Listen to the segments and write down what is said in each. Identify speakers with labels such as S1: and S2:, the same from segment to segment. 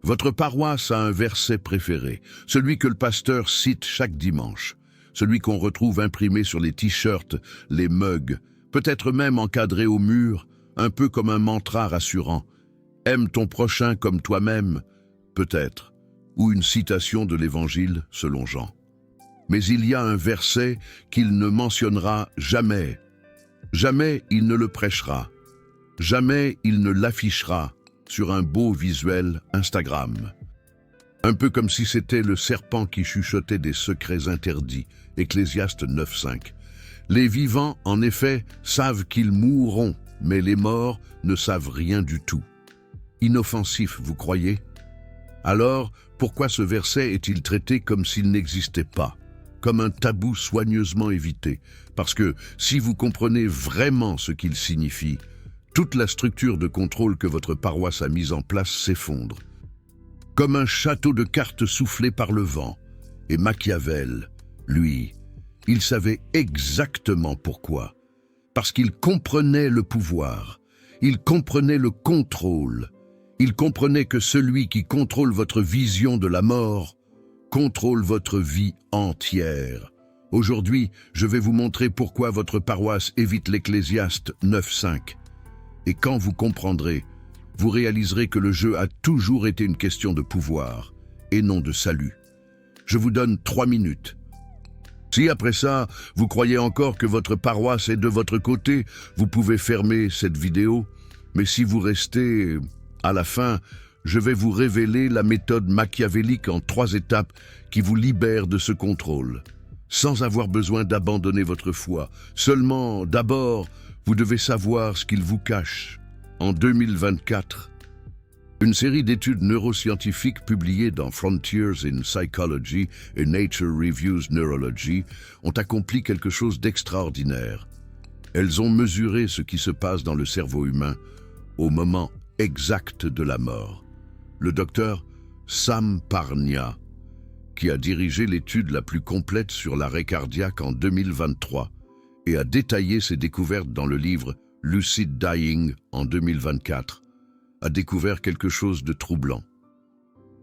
S1: Votre paroisse a un verset préféré, celui que le pasteur cite chaque dimanche, celui qu'on retrouve imprimé sur les t-shirts, les mugs, peut-être même encadré au mur, un peu comme un mantra rassurant. Aime ton prochain comme toi-même, peut-être, ou une citation de l'Évangile selon Jean. Mais il y a un verset qu'il ne mentionnera jamais. Jamais il ne le prêchera. Jamais il ne l'affichera sur un beau visuel Instagram. Un peu comme si c'était le serpent qui chuchotait des secrets interdits, Ecclésiaste 9.5. Les vivants, en effet, savent qu'ils mourront, mais les morts ne savent rien du tout. Inoffensif, vous croyez? Alors, pourquoi ce verset est-il traité comme s'il n'existait pas, comme un tabou soigneusement évité? Parce que, si vous comprenez vraiment ce qu'il signifie, toute la structure de contrôle que votre paroisse a mise en place s'effondre. Comme un château de cartes soufflé par le vent. Et Machiavel, lui, il savait exactement pourquoi. Parce qu'il comprenait le pouvoir, il comprenait le contrôle, il comprenait que celui qui contrôle votre vision de la mort contrôle votre vie entière. Aujourd'hui, je vais vous montrer pourquoi votre paroisse évite l'Ecclésiaste 9.5. Et quand vous comprendrez, vous réaliserez que le jeu a toujours été une question de pouvoir et non de salut. Je vous donne 3 minutes. Si après ça, vous croyez encore que votre paroisse est de votre côté, vous pouvez fermer cette vidéo. Mais si vous restez, à la fin, je vais vous révéler la méthode machiavélique en 3 étapes qui vous libère de ce contrôle, sans avoir besoin d'abandonner votre foi. Seulement, d'abord, vous devez savoir ce qu'il vous cache. En 2024, une série d'études neuroscientifiques publiées dans Frontiers in Psychology et Nature Reviews Neurology ont accompli quelque chose d'extraordinaire. Elles ont mesuré ce qui se passe dans le cerveau humain au moment exact de la mort. Le docteur Sam Parnia, qui a dirigé l'étude la plus complète sur l'arrêt cardiaque en 2023 et a détaillé ses découvertes dans le livre Lucid Dying en 2024, a découvert quelque chose de troublant.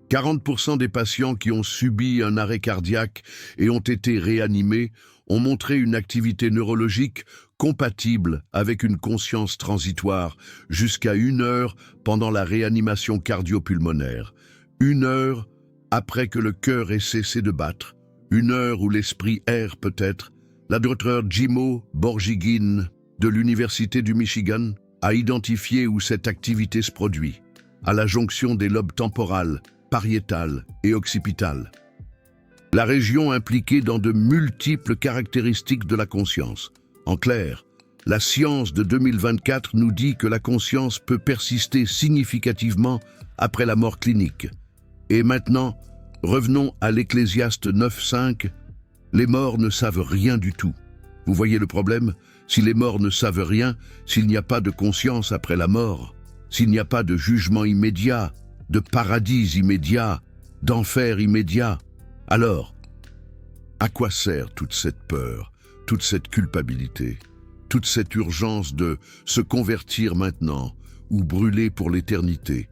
S1: 40% des patients qui ont subi un arrêt cardiaque et ont été réanimés ont montré une activité neurologique compatible avec une conscience transitoire jusqu'à 1 heure pendant la réanimation cardio-pulmonaire, 1 heure après que le cœur ait cessé de battre, 1 heure où l'esprit erre peut-être. La docteure Jimo Borjigin de l'Université du Michigan a identifié où cette activité se produit, à la jonction des lobes temporal, pariétal et occipital. La région impliquée dans de multiples caractéristiques de la conscience. En clair, la science de 2024 nous dit que la conscience peut persister significativement après la mort clinique. Et maintenant, revenons à l'Ecclésiaste 9.5. Les morts ne savent rien du tout. Vous voyez le problème? Si les morts ne savent rien, s'il n'y a pas de conscience après la mort, s'il n'y a pas de jugement immédiat, de paradis immédiat, d'enfer immédiat, alors, à quoi sert toute cette peur, toute cette culpabilité, toute cette urgence de se convertir maintenant ou brûler pour l'éternité?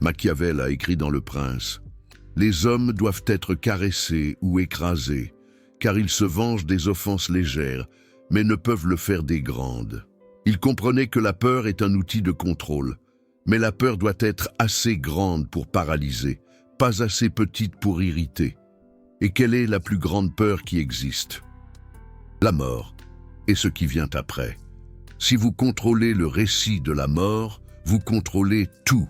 S1: Machiavel a écrit dans Le Prince, « Les hommes doivent être caressés ou écrasés, car ils se vengent des offenses légères, mais ne peuvent le faire des grandes. » Il comprenait que la peur est un outil de contrôle, mais la peur doit être assez grande pour paralyser, pas assez petite pour irriter. Et quelle est la plus grande peur qui existe? La mort, et ce qui vient après. Si vous contrôlez le récit de la mort, vous contrôlez tout.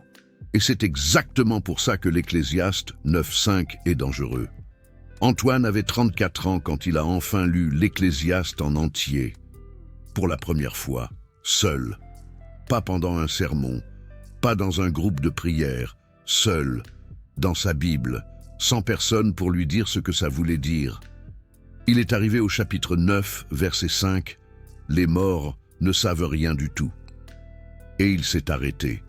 S1: Et c'est exactement pour ça que l'Ecclésiaste 9.5 est dangereux. Antoine avait 34 ans quand il a enfin lu l'Ecclésiaste en entier. Pour la première fois, seul. Pas pendant un sermon, pas dans un groupe de prière, seul, dans sa Bible, sans personne pour lui dire ce que ça voulait dire. Il est arrivé au chapitre 9, verset 5, « Les morts ne savent rien du tout. » Et il s'est arrêté.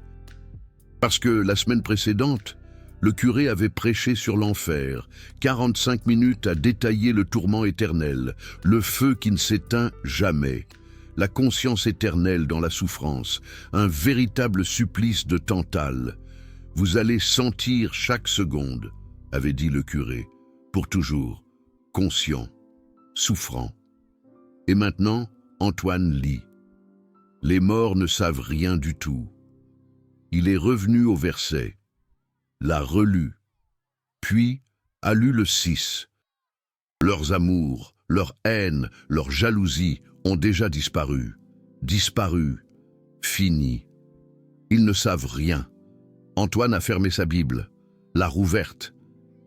S1: Parce que la semaine précédente, le curé avait prêché sur l'enfer, 45 minutes à détailler le tourment éternel, le feu qui ne s'éteint jamais, la conscience éternelle dans la souffrance, un véritable supplice de Tantale. vous allez sentir chaque seconde, avait dit le curé, pour toujours, conscient, souffrant. Et maintenant, Antoine lit. Les morts ne savent rien du tout. Il est revenu au verset, l'a relu, puis a lu le 6. Leurs amours, leur haine, leur jalousie ont déjà disparu. Disparu, fini. Ils ne savent rien. Antoine a fermé sa Bible, l'a rouverte,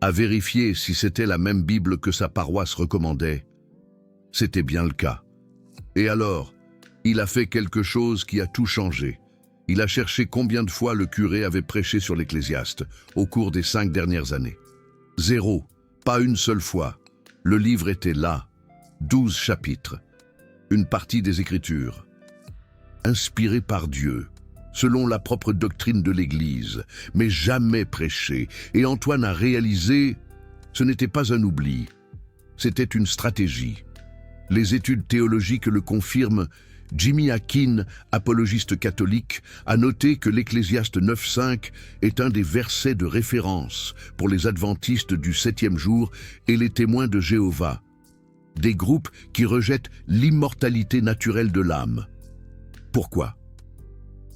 S1: a vérifié si c'était la même Bible que sa paroisse recommandait. C'était bien le cas. Et alors, il a fait quelque chose qui a tout changé. Il a cherché combien de fois le curé avait prêché sur l'Ecclésiaste au cours des 5 dernières années. 0, pas une seule fois. Le livre était là, 12 chapitres, une partie des Écritures. Inspiré par Dieu, selon la propre doctrine de l'Église, mais jamais prêché. Et Antoine a réalisé, ce n'était pas un oubli, c'était une stratégie. Les études théologiques le confirment. Jimmy Akin, apologiste catholique, a noté que l'Ecclésiaste 9.5 est un des versets de référence pour les adventistes du 7e jour et les témoins de Jéhovah, des groupes qui rejettent l'immortalité naturelle de l'âme. Pourquoi?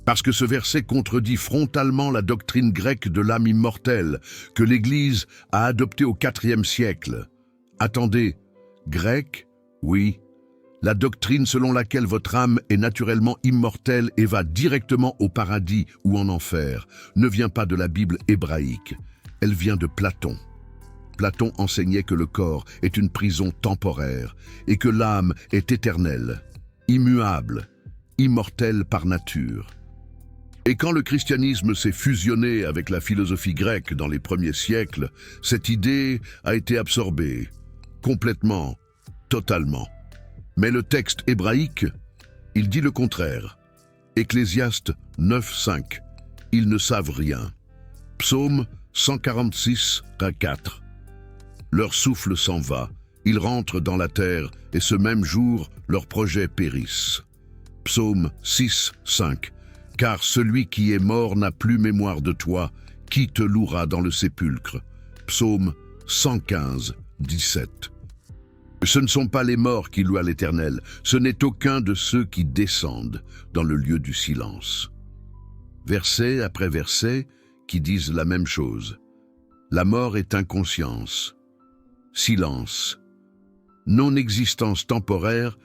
S1: Parce que ce verset contredit frontalement la doctrine grecque de l'âme immortelle que l'Église a adoptée au IVe siècle. Attendez, grec? Oui. La doctrine selon laquelle votre âme est naturellement immortelle et va directement au paradis ou en enfer ne vient pas de la Bible hébraïque, elle vient de Platon. Platon enseignait que le corps est une prison temporaire et que l'âme est éternelle, immuable, immortelle par nature. Et quand le christianisme s'est fusionné avec la philosophie grecque dans les premiers siècles, cette idée a été absorbée, complètement, totalement. Mais le texte hébraïque, il dit le contraire. Ecclésiaste 9.5, ils ne savent rien. Psaume 146, 4. Leur souffle s'en va, ils rentrent dans la terre et ce même jour, leurs projets périssent. Psaume 6, 5. Car celui qui est mort n'a plus mémoire de toi, qui te louera dans le sépulcre. Psaume 115, 17. Ce ne sont pas les morts qui louent l'Éternel, ce n'est aucun de ceux qui descendent dans le lieu du silence. Verset après verset qui disent la même chose. La mort est inconscience, silence, non-existence temporaire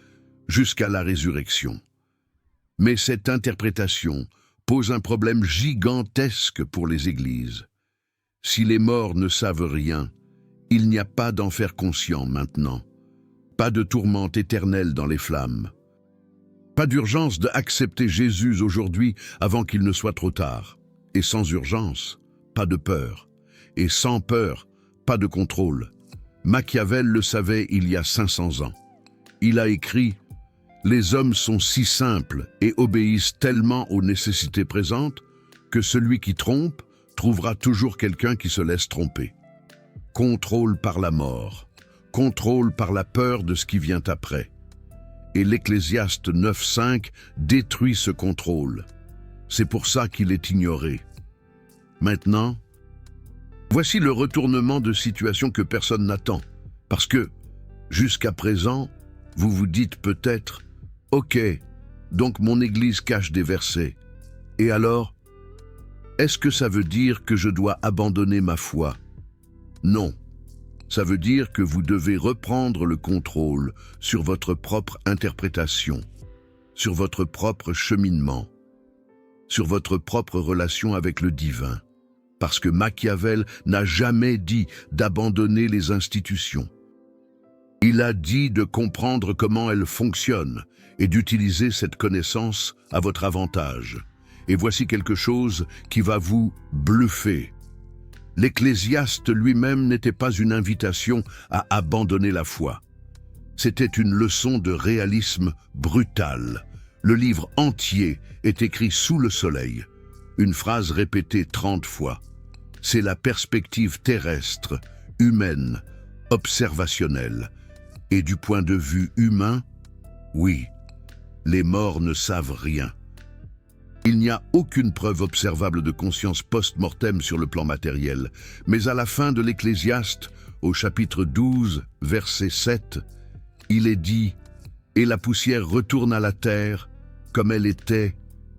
S1: jusqu'à la résurrection. Mais cette interprétation pose un problème gigantesque pour les églises. Si les morts ne savent rien, il n'y a pas d'enfer conscient maintenant. Pas de tourmente éternelle dans les flammes. Pas d'urgence d'accepter Jésus aujourd'hui avant qu'il ne soit trop tard. Et sans urgence, pas de peur. Et sans peur, pas de contrôle. Machiavel le savait il y a 500 ans. Il a écrit « Les hommes sont si simples et obéissent tellement aux nécessités présentes que celui qui trompe trouvera toujours quelqu'un qui se laisse tromper. » Contrôle par la mort. Contrôle par la peur de ce qui vient après. Et l'Ecclésiaste 9.5 détruit ce contrôle. C'est pour ça qu'il est ignoré. Maintenant, voici le retournement de situation que personne n'attend. Parce que, jusqu'à présent, vous vous dites peut-être « Ok, donc mon Église cache des versets. Et alors, est-ce que ça veut dire que je dois abandonner ma foi ?» Non. Ça veut dire que vous devez reprendre le contrôle sur votre propre interprétation, sur votre propre cheminement, sur votre propre relation avec le divin. Parce que Machiavel n'a jamais dit d'abandonner les institutions. Il a dit de comprendre comment elles fonctionnent et d'utiliser cette connaissance à votre avantage. Et voici quelque chose qui va vous bluffer. L'Ecclésiaste lui-même n'était pas une invitation à abandonner la foi. C'était une leçon de réalisme brutal. Le livre entier est écrit sous le soleil. Une phrase répétée 30 fois. C'est la perspective terrestre, humaine, observationnelle. Et du point de vue humain, oui, les morts ne savent rien. Il n'y a aucune preuve observable de conscience post-mortem sur le plan matériel, mais à la fin de l'Ecclésiaste, au chapitre 12, verset 7, il est dit « Et la poussière retourne à la terre, comme elle était,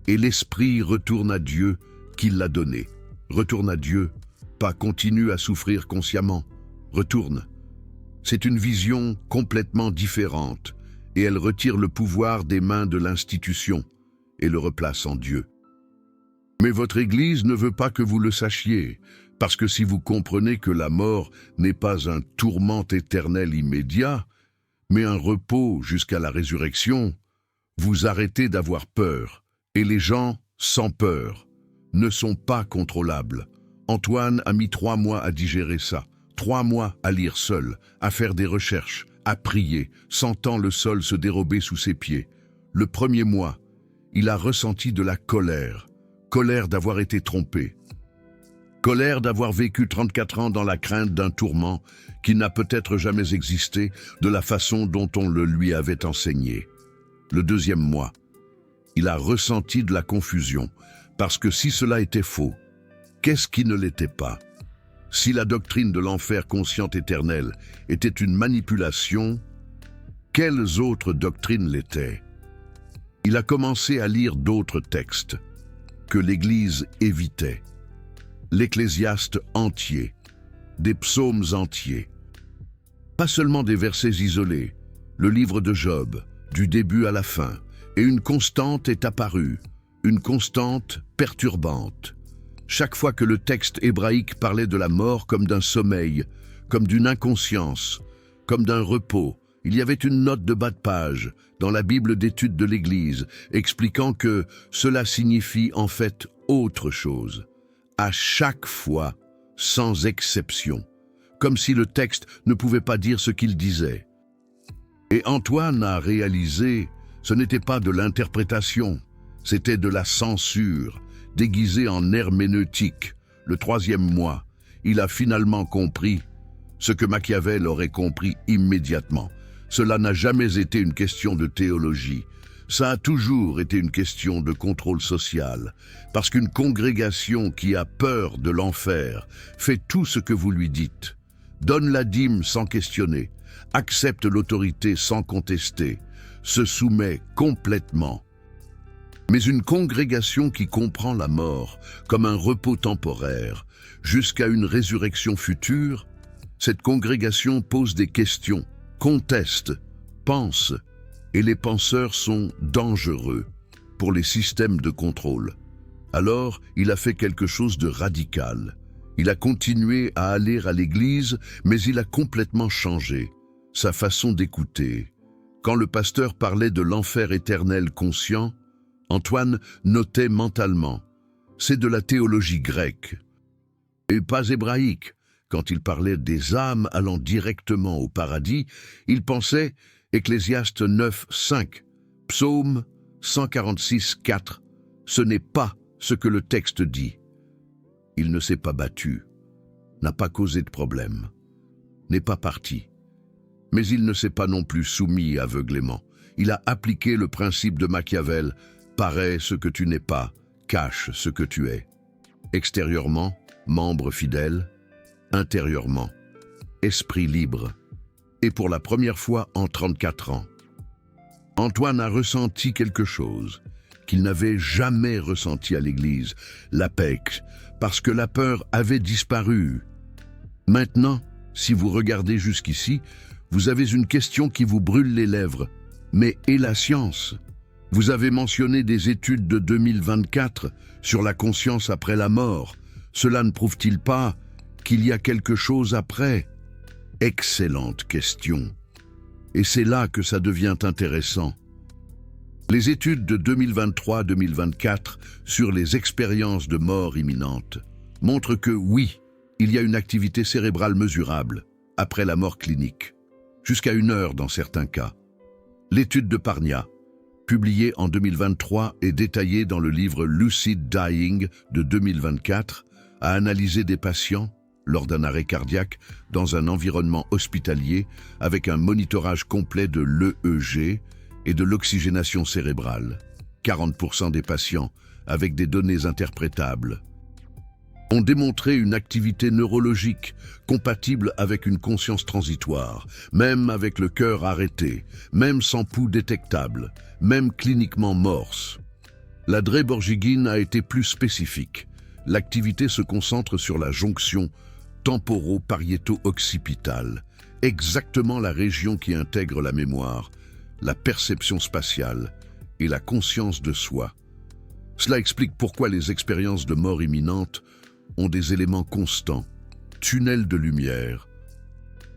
S1: et l'esprit retourne à Dieu qui l'a donné. » Retourne à Dieu, pas continue à souffrir consciemment. Retourne. C'est une vision complètement différente, et elle retire le pouvoir des mains de l'institution et le replace en Dieu. Mais votre Église ne veut pas que vous le sachiez, parce que si vous comprenez que la mort n'est pas un tourment éternel immédiat, mais un repos jusqu'à la résurrection, vous arrêtez d'avoir peur, et les gens, sans peur, ne sont pas contrôlables. Antoine a mis 3 mois à digérer ça, 3 mois à lire seul, à faire des recherches, à prier, sentant le sol se dérober sous ses pieds. Le premier mois, il a ressenti de la colère d'avoir été trompé, colère d'avoir vécu 34 ans dans la crainte d'un tourment qui n'a peut-être jamais existé de la façon dont on le lui avait enseigné. Le deuxième mois, il a ressenti de la confusion, parce que si cela était faux, qu'est-ce qui ne l'était pas? Si la doctrine de l'enfer conscient éternel était une manipulation, quelles autres doctrines l'étaient? Il a commencé à lire d'autres textes que l'Église évitait. L'Ecclésiaste entier, des psaumes entiers. Pas seulement des versets isolés, le livre de Job, du début à la fin, et une constante est apparue, une constante perturbante. Chaque fois que le texte hébraïque parlait de la mort comme d'un sommeil, comme d'une inconscience, comme d'un repos, il y avait une note de bas de page dans la Bible d'études de l'Église expliquant que cela signifie en fait autre chose. À chaque fois, sans exception, comme si le texte ne pouvait pas dire ce qu'il disait. Et Antoine a réalisé, ce n'était pas de l'interprétation, c'était de la censure, déguisée en herméneutique. Le 3e mois, il a finalement compris ce que Machiavel aurait compris immédiatement. Cela n'a jamais été une question de théologie. Ça a toujours été une question de contrôle social, parce qu'une congrégation qui a peur de l'enfer fait tout ce que vous lui dites, donne la dîme sans questionner, accepte l'autorité sans contester, se soumet complètement. Mais une congrégation qui comprend la mort comme un repos temporaire jusqu'à une résurrection future, cette congrégation pose des questions, conteste, pense, et les penseurs sont dangereux pour les systèmes de contrôle. Alors, il a fait quelque chose de radical. Il a continué à aller à l'église, mais il a complètement changé sa façon d'écouter. Quand le pasteur parlait de l'enfer éternel conscient, Antoine notait mentalement. C'est de la théologie grecque, et pas hébraïque. Quand il parlait des âmes allant directement au paradis, il pensait Ecclésiaste 9, 5, Psaume 146, 4. Ce n'est pas ce que le texte dit. Il ne s'est pas battu, n'a pas causé de problème, n'est pas parti. Mais il ne s'est pas non plus soumis aveuglément. Il a appliqué le principe de Machiavel, parais ce que tu n'es pas, cache ce que tu es. Extérieurement, membre fidèle, intérieurement, esprit libre. Et pour la première fois en 34 ans, Antoine a ressenti quelque chose qu'il n'avait jamais ressenti à l'église, la paix, parce que la peur avait disparu. Maintenant, si vous regardez jusqu'ici, vous avez une question qui vous brûle les lèvres. Mais et la science? Vous avez mentionné des études de 2024 sur la conscience après la mort. Cela ne prouve-t-il pas qu'il y a quelque chose après? Excellente question. Et c'est là que ça devient intéressant. Les études de 2023-2024 sur les expériences de mort imminente montrent que oui, il y a une activité cérébrale mesurable après la mort clinique, jusqu'à 1 heure dans certains cas. L'étude de Parnia, publiée en 2023 et détaillée dans le livre Lucid Dying de 2024, a analysé des patients lors d'un arrêt cardiaque dans un environnement hospitalier avec un monitorage complet de l'EEG et de l'oxygénation cérébrale. 40% des patients avec des données interprétables, ont démontré une activité neurologique compatible avec une conscience transitoire, même avec le cœur arrêté, même sans pouls détectable, même cliniquement morse. La Dreiborgigine a été plus spécifique. L'activité se concentre sur la jonction temporo-pariéto-occipitale, exactement la région qui intègre la mémoire, la perception spatiale et la conscience de soi. Cela explique pourquoi les expériences de mort imminente ont des éléments constants, tunnels de lumière.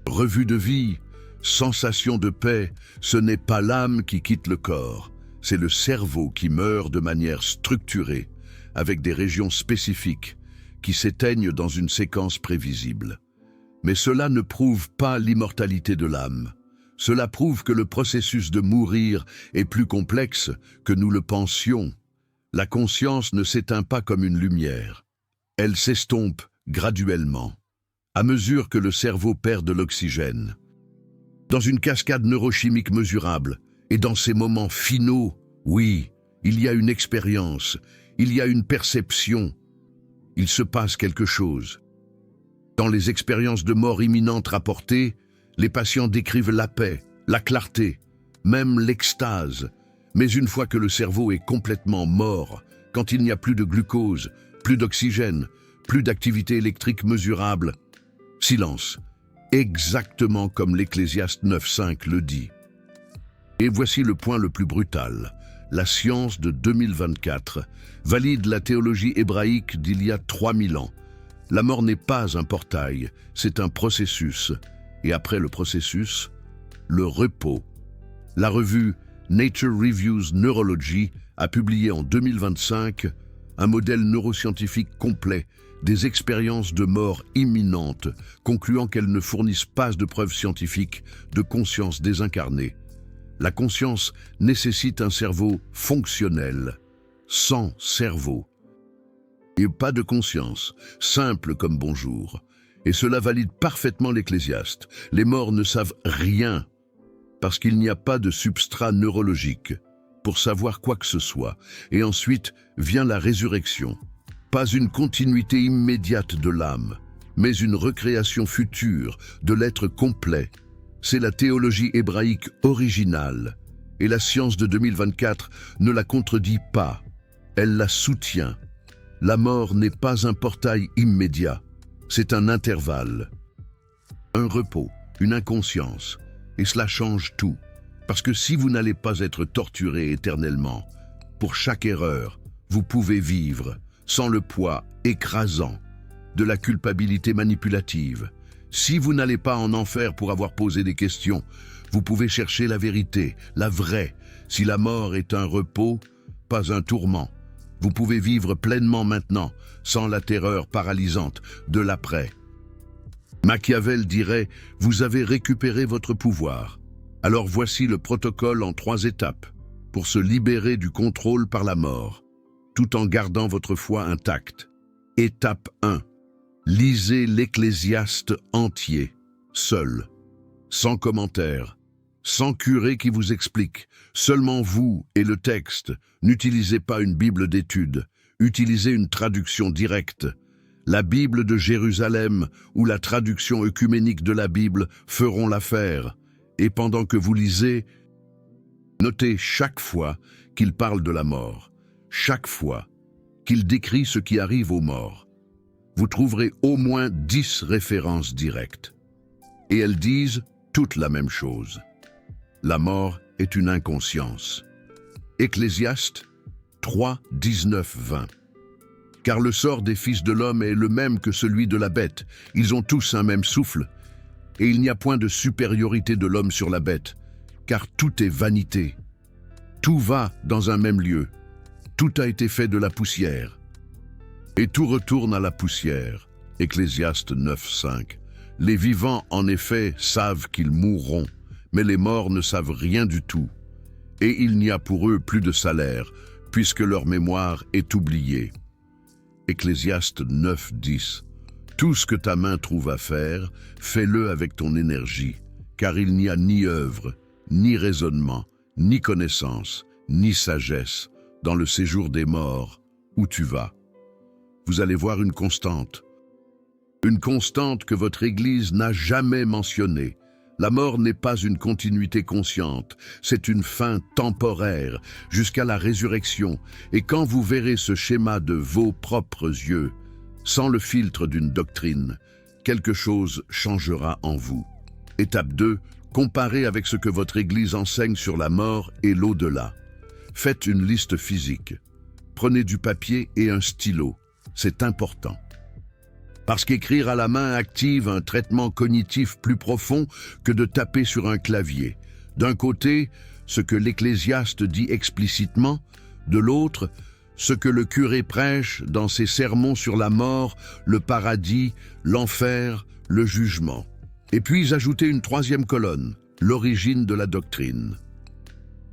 S1: Revue de vie, sensation de paix, ce n'est pas l'âme qui quitte le corps, c'est le cerveau qui meurt de manière structurée, avec des régions spécifiques qui s'éteignent dans une séquence prévisible. Mais cela ne prouve pas l'immortalité de l'âme. Cela prouve que le processus de mourir est plus complexe que nous le pensions. La conscience ne s'éteint pas comme une lumière. Elle s'estompe graduellement, à mesure que le cerveau perd de l'oxygène. Dans une cascade neurochimique mesurable, et dans ces moments finaux, oui, il y a une expérience, il y a une perception, il se passe quelque chose. Dans les expériences de mort imminente rapportées, les patients décrivent la paix, la clarté, même l'extase. Mais une fois que le cerveau est complètement mort, quand il n'y a plus de glucose, plus d'oxygène, plus d'activité électrique mesurable, silence, exactement comme l'Ecclésiaste 9.5 le dit. Et voici le point le plus brutal. La science de 2024 valide la théologie hébraïque d'il y a 3000 ans. La mort n'est pas un portail, c'est un processus. Et après le processus, le repos. La revue Nature Reviews Neurology a publié en 2025 un modèle neuroscientifique complet des expériences de mort imminente, concluant qu'elles ne fournissent pas de preuves scientifiques de conscience désincarnée. La conscience nécessite un cerveau fonctionnel, sans cerveau. Et pas de conscience, simple comme bonjour. Et cela valide parfaitement l'Ecclésiaste. Les morts ne savent rien, parce qu'il n'y a pas de substrat neurologique pour savoir quoi que ce soit. Et ensuite vient la résurrection. Pas une continuité immédiate de l'âme, mais une recréation future de l'être complet. C'est la théologie hébraïque originale, et la science de 2024 ne la contredit pas, elle la soutient. La mort n'est pas un portail immédiat, c'est un intervalle, un repos, une inconscience, et cela change tout, parce que si vous n'allez pas être torturé éternellement, pour chaque erreur, vous pouvez vivre sans le poids écrasant de la culpabilité manipulative. Si vous n'allez pas en enfer pour avoir posé des questions, vous pouvez chercher la vérité, la vraie. Si la mort est un repos, pas un tourment, vous pouvez vivre pleinement maintenant, sans la terreur paralysante de l'après. Machiavel dirait « Vous avez récupéré votre pouvoir ». Alors voici le protocole en 3 étapes pour se libérer du contrôle par la mort, tout en gardant votre foi intacte. Étape 1. Lisez l'Ecclésiaste entier, seul, sans commentaire, sans curé qui vous explique, seulement vous et le texte. N'utilisez pas une Bible d'étude, utilisez une traduction directe. La Bible de Jérusalem ou la traduction œcuménique de la Bible feront l'affaire. Et pendant que vous lisez, notez chaque fois qu'il parle de la mort, chaque fois qu'il décrit ce qui arrive aux morts. Vous trouverez au moins 10 références directes. Et elles disent toutes la même chose. La mort est une inconscience. Ecclésiaste 3, 19, 20. Car le sort des fils de l'homme est le même que celui de la bête. Ils ont tous un même souffle. Et il n'y a point de supériorité de l'homme sur la bête, car tout est vanité. Tout va dans un même lieu. Tout a été fait de la poussière. Et tout retourne à la poussière. Ecclésiaste 9, 5. Les vivants, en effet, savent qu'ils mourront, mais les morts ne savent rien du tout. Et il n'y a pour eux plus de salaire, puisque leur mémoire est oubliée. Ecclésiaste 9, 10. Tout ce que ta main trouve à faire, fais-le avec ton énergie, car il n'y a ni œuvre, ni raisonnement, ni connaissance, ni sagesse dans le séjour des morts. où tu vas. Vous allez voir une constante. Une constante que votre Église n'a jamais mentionnée. La mort n'est pas une continuité consciente, c'est une fin temporaire jusqu'à la résurrection. Et quand vous verrez ce schéma de vos propres yeux, sans le filtre d'une doctrine, quelque chose changera en vous. Étape 2, comparez avec ce que votre Église enseigne sur la mort et l'au-delà. Faites une liste physique. Prenez du papier et un stylo. C'est important. Parce qu'écrire à la main active un traitement cognitif plus profond que de taper sur un clavier. D'un côté, ce que l'Ecclésiaste dit explicitement, de l'autre, ce que le curé prêche dans ses sermons sur la mort, le paradis, l'enfer, le jugement. Et puis ajoutez une troisième colonne, l'origine de la doctrine.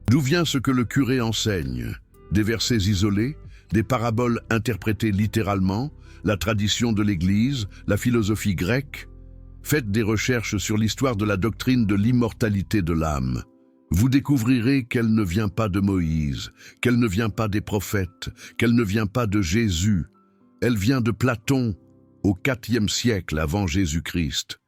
S1: D'où vient ce que le curé enseigne? Des versets isolés, des paraboles interprétées littéralement, la tradition de l'Église, la philosophie grecque? Faites des recherches sur l'histoire de la doctrine de l'immortalité de l'âme. Vous découvrirez qu'elle ne vient pas de Moïse, qu'elle ne vient pas des prophètes, qu'elle ne vient pas de Jésus. Elle vient de Platon, au IVe siècle avant Jésus-Christ.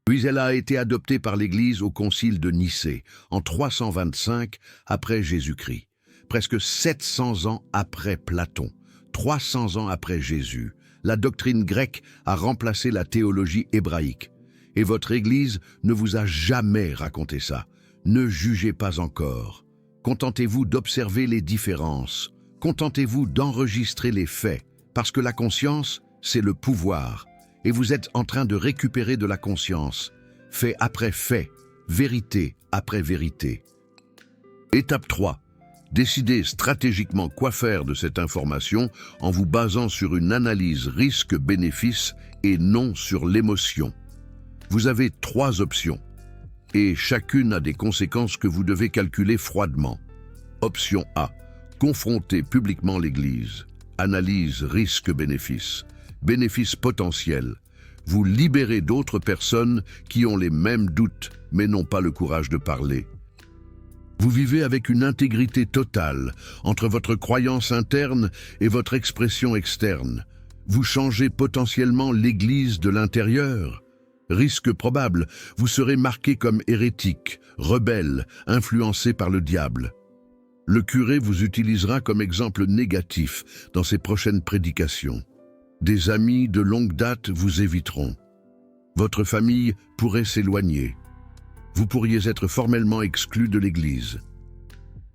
S1: Puis elle a été adoptée par l'Église au concile de Nicée, en 325 après Jésus-Christ, presque 700 ans après Platon. 300 ans après Jésus, la doctrine grecque a remplacé la théologie hébraïque. Et votre Église ne vous a jamais raconté ça. Ne jugez pas encore. Contentez-vous d'observer les différences. Contentez-vous d'enregistrer les faits. Parce que la conscience, c'est le pouvoir. Et vous êtes en train de récupérer de la conscience. Fait après fait, vérité après vérité. Étape 3. Décidez stratégiquement quoi faire de cette information en vous basant sur une analyse risque-bénéfice et non sur l'émotion. Vous avez 3 options et chacune a des conséquences que vous devez calculer froidement. Option A. Confronter publiquement l'Église. Analyse risque-bénéfice. Bénéfice potentiel. Vous libérez d'autres personnes qui ont les mêmes doutes mais n'ont pas le courage de parler. Vous vivez avec une intégrité totale entre votre croyance interne et votre expression externe. Vous changez potentiellement l'Église de l'intérieur. Risque probable, vous serez marqué comme hérétique, rebelle, influencé par le diable. Le curé vous utilisera comme exemple négatif dans ses prochaines prédications. Des amis de longue date vous éviteront. Votre famille pourrait s'éloigner. Vous pourriez être formellement exclu de l'Église.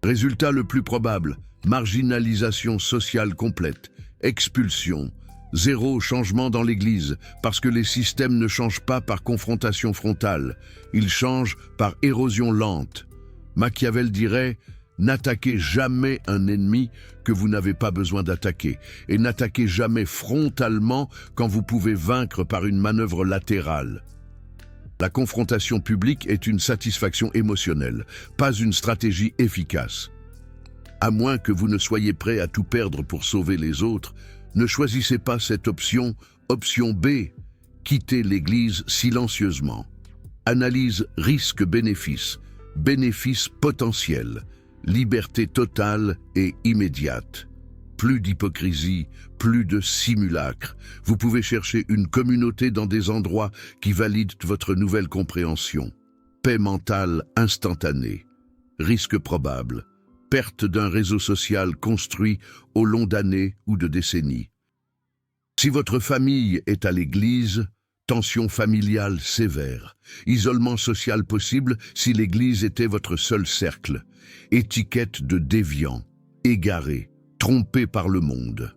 S1: Résultat le plus probable, marginalisation sociale complète, expulsion, zéro changement dans l'Église, parce que les systèmes ne changent pas par confrontation frontale, ils changent par érosion lente. Machiavel dirait « N'attaquez jamais un ennemi que vous n'avez pas besoin d'attaquer, et n'attaquez jamais frontalement quand vous pouvez vaincre par une manœuvre latérale. » La confrontation publique est une satisfaction émotionnelle, pas une stratégie efficace. À moins que vous ne soyez prêt à tout perdre pour sauver les autres, ne choisissez pas cette option, option B, quittez l'Église silencieusement. Analyse risque-bénéfice, bénéfice potentiel, liberté totale et immédiate. Plus d'hypocrisie, plus de simulacre. Vous pouvez chercher une communauté dans des endroits qui valident votre nouvelle compréhension. Paix mentale instantanée. Risque probable. Perte d'un réseau social construit au long d'années ou de décennies. Si votre famille est à l'Église, tension familiale sévère. Isolement social possible si l'Église était votre seul cercle. Étiquette de déviant, égaré, trompé par le monde.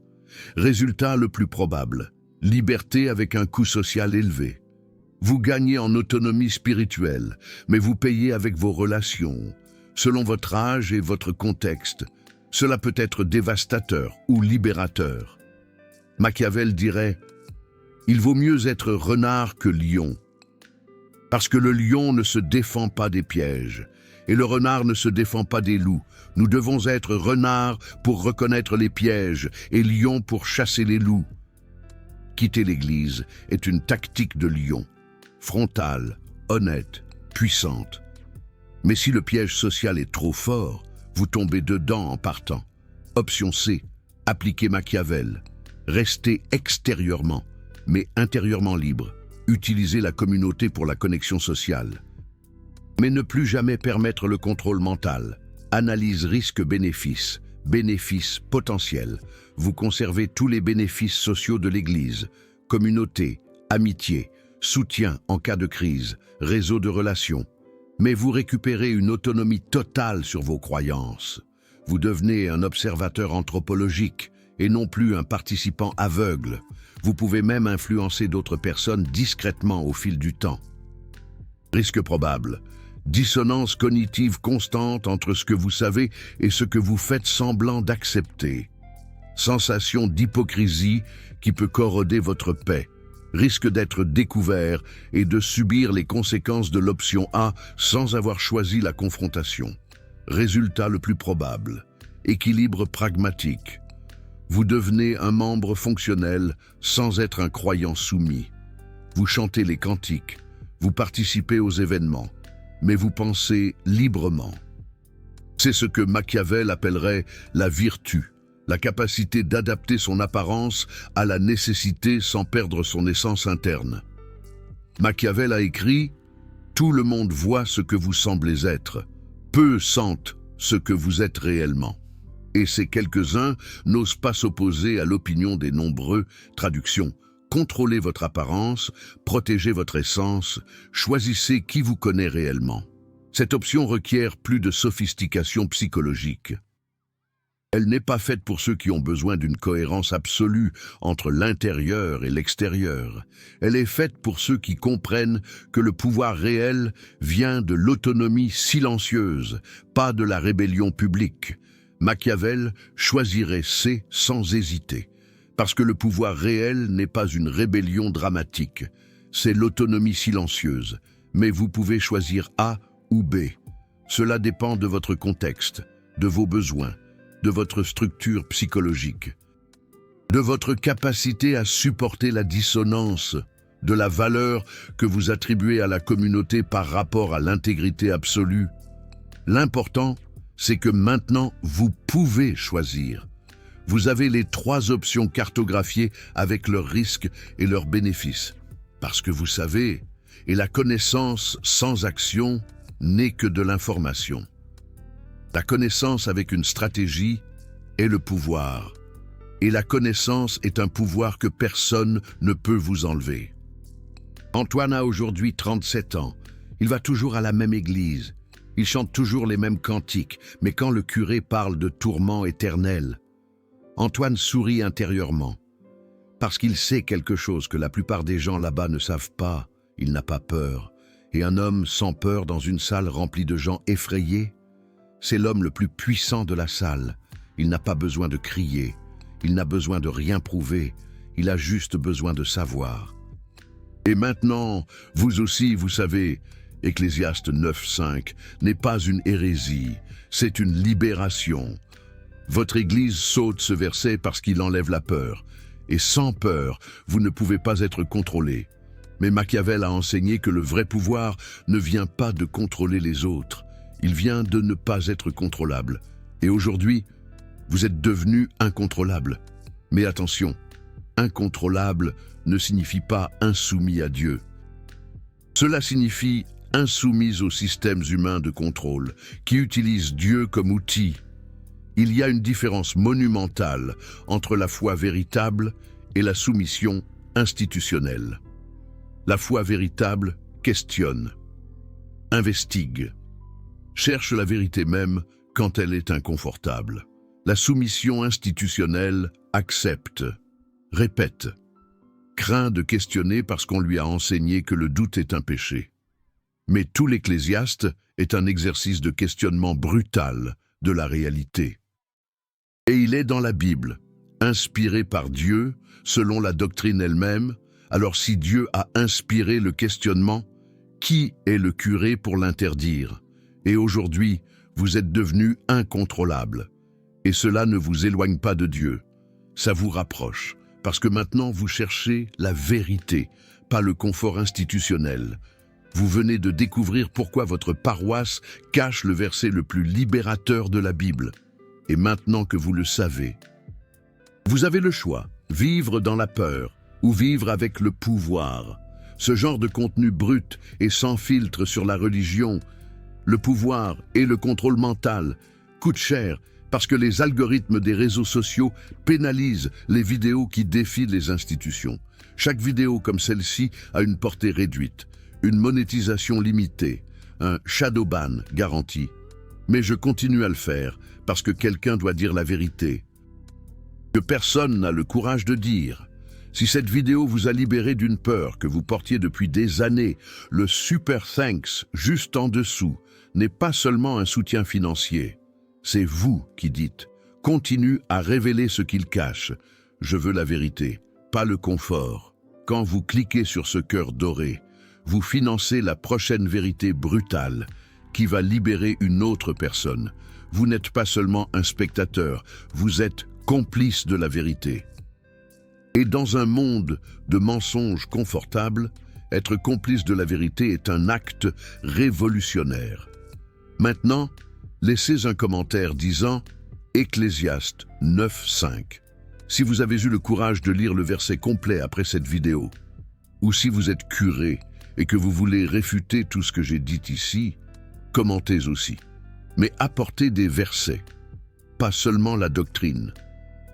S1: Résultat le plus probable, liberté avec un coût social élevé. Vous gagnez en autonomie spirituelle, mais vous payez avec vos relations, selon votre âge et votre contexte. Cela peut être dévastateur ou libérateur. Machiavel dirait « Il vaut mieux être renard que lion ». Parce que le lion ne se défend pas des pièges, et le renard ne se défend pas des loups. Nous devons être renards pour reconnaître les pièges et lions pour chasser les loups. Quitter l'Église est une tactique de lion, frontale, honnête, puissante. Mais si le piège social est trop fort, vous tombez dedans en partant. Option C, Appliquez Machiavel. Restez extérieurement, mais intérieurement libre. Utilisez la communauté pour la connexion sociale. Mais ne plus jamais permettre le contrôle mental. Analyse risque-bénéfice, bénéfice potentiel. Vous conservez tous les bénéfices sociaux de l'Église, communauté, amitié, soutien en cas de crise, réseau de relations. Mais vous récupérez une autonomie totale sur vos croyances. Vous devenez un observateur anthropologique et non plus un participant aveugle. Vous pouvez même influencer d'autres personnes discrètement au fil du temps. Risque probable. Dissonance cognitive constante entre ce que vous savez et ce que vous faites semblant d'accepter. Sensation d'hypocrisie qui peut corroder votre paix. Risque d'être découvert et de subir les conséquences de l'option A sans avoir choisi la confrontation. Résultat le plus probable. Équilibre pragmatique. Vous devenez un membre fonctionnel sans être un croyant soumis. Vous chantez les cantiques, vous participez aux événements, mais vous pensez librement. C'est ce que Machiavel appellerait la vertu, la capacité d'adapter son apparence à la nécessité sans perdre son essence interne. Machiavel a écrit « Tout le monde voit ce que vous semblez être, peu sentent ce que vous êtes réellement ». Et ces quelques-uns n'osent pas s'opposer à l'opinion des nombreux. Traduction. Contrôlez votre apparence, protégez votre essence, choisissez qui vous connaît réellement. Cette option requiert plus de sophistication psychologique. Elle n'est pas faite pour ceux qui ont besoin d'une cohérence absolue entre l'intérieur et l'extérieur. Elle est faite pour ceux qui comprennent que le pouvoir réel vient de l'autonomie silencieuse, pas de la rébellion publique. Machiavel choisirait C sans hésiter, parce que le pouvoir réel n'est pas une rébellion dramatique, c'est l'autonomie silencieuse, mais vous pouvez choisir A ou B. Cela dépend de votre contexte, de vos besoins, de votre structure psychologique, de votre capacité à supporter la dissonance, de la valeur que vous attribuez à la communauté par rapport à l'intégrité absolue. L'important, c'est que maintenant, vous pouvez choisir. Vous avez les 3 options cartographiées avec leurs risques et leurs bénéfices. Parce que vous savez, et la connaissance sans action n'est que de l'information. La connaissance avec une stratégie est le pouvoir. Et la connaissance est un pouvoir que personne ne peut vous enlever. Antoine a aujourd'hui 37 ans. Il va toujours à la même église. Il chante toujours les mêmes cantiques, mais quand le curé parle de tourment éternel, Antoine sourit intérieurement. Parce qu'il sait quelque chose que la plupart des gens là-bas ne savent pas, il n'a pas peur. Et un homme sans peur dans une salle remplie de gens effrayés, c'est l'homme le plus puissant de la salle. Il n'a pas besoin de crier, il n'a besoin de rien prouver, il a juste besoin de savoir. Et maintenant, vous aussi, vous savez, Ecclésiaste 9.5 n'est pas une hérésie, c'est une libération. Votre Église saute ce verset parce qu'il enlève la peur. Et sans peur, vous ne pouvez pas être contrôlé. Mais Machiavel a enseigné que le vrai pouvoir ne vient pas de contrôler les autres, il vient de ne pas être contrôlable. Et aujourd'hui, vous êtes devenu incontrôlable. Mais attention, incontrôlable ne signifie pas insoumis à Dieu. Cela signifie insoumise aux systèmes humains de contrôle, qui utilisent Dieu comme outil. Il y a une différence monumentale entre la foi véritable et la soumission institutionnelle. La foi véritable questionne, investigue, cherche la vérité même quand elle est inconfortable. La soumission institutionnelle accepte, répète, craint de questionner parce qu'on lui a enseigné que le doute est un péché. Mais tout l'Ecclésiaste est un exercice de questionnement brutal de la réalité. Et il est dans la Bible, inspiré par Dieu, selon la doctrine elle-même. Alors si Dieu a inspiré le questionnement, qui est le curé pour l'interdire? Et aujourd'hui, vous êtes devenu incontrôlable. Et cela ne vous éloigne pas de Dieu. Ça vous rapproche, parce que maintenant vous cherchez la vérité, pas le confort institutionnel. Vous venez de découvrir pourquoi votre paroisse cache le verset le plus libérateur de la Bible. Et maintenant que vous le savez, Vous avez le choix, vivre dans la peur ou vivre avec le pouvoir. Ce genre de contenu brut et sans filtre sur la religion, le pouvoir et le contrôle mental coûtent cher parce que les algorithmes des réseaux sociaux pénalisent les vidéos qui défient les institutions. Chaque vidéo comme celle-ci a une portée réduite, une monétisation limitée, un shadow ban garanti. Mais je continue à le faire parce que quelqu'un doit dire la vérité, que personne n'a le courage de dire. Si cette vidéo vous a libéré d'une peur que vous portiez depuis des années, le super thanks juste en dessous n'est pas seulement un soutien financier. C'est vous qui dites « Continue à révéler ce qu'il cache. Je veux la vérité, pas le confort. » Quand vous cliquez sur ce cœur doré, vous financez la prochaine vérité brutale qui va libérer une autre personne. Vous n'êtes pas seulement un spectateur, vous êtes complice de la vérité. Et dans un monde de mensonges confortables, être complice de la vérité est un acte révolutionnaire. Maintenant, laissez un commentaire disant « Ecclésiaste 9:5 ». Si vous avez eu le courage de lire le verset complet après cette vidéo, ou si vous êtes curé et que vous voulez réfuter tout ce que j'ai dit ici, commentez aussi. Mais apportez des versets, pas seulement la doctrine.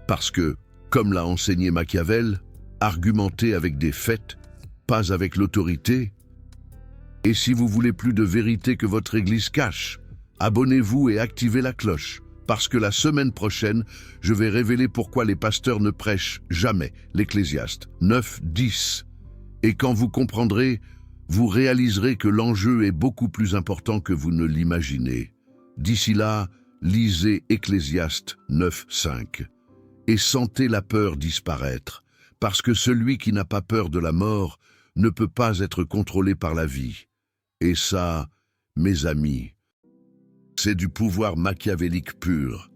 S1: Parce que, comme l'a enseigné Machiavel, argumentez avec des faits, pas avec l'autorité. Et si vous voulez plus de vérité que votre Église cache, abonnez-vous et activez la cloche, parce que la semaine prochaine, je vais révéler pourquoi les pasteurs ne prêchent jamais l'Ecclésiaste 9:10. Et quand vous comprendrez, vous réaliserez que l'enjeu est beaucoup plus important que vous ne l'imaginez. D'ici là, lisez Ecclésiaste 9:5 et sentez la peur disparaître, parce que celui qui n'a pas peur de la mort ne peut pas être contrôlé par la vie. Et ça, mes amis, c'est du pouvoir machiavélique pur.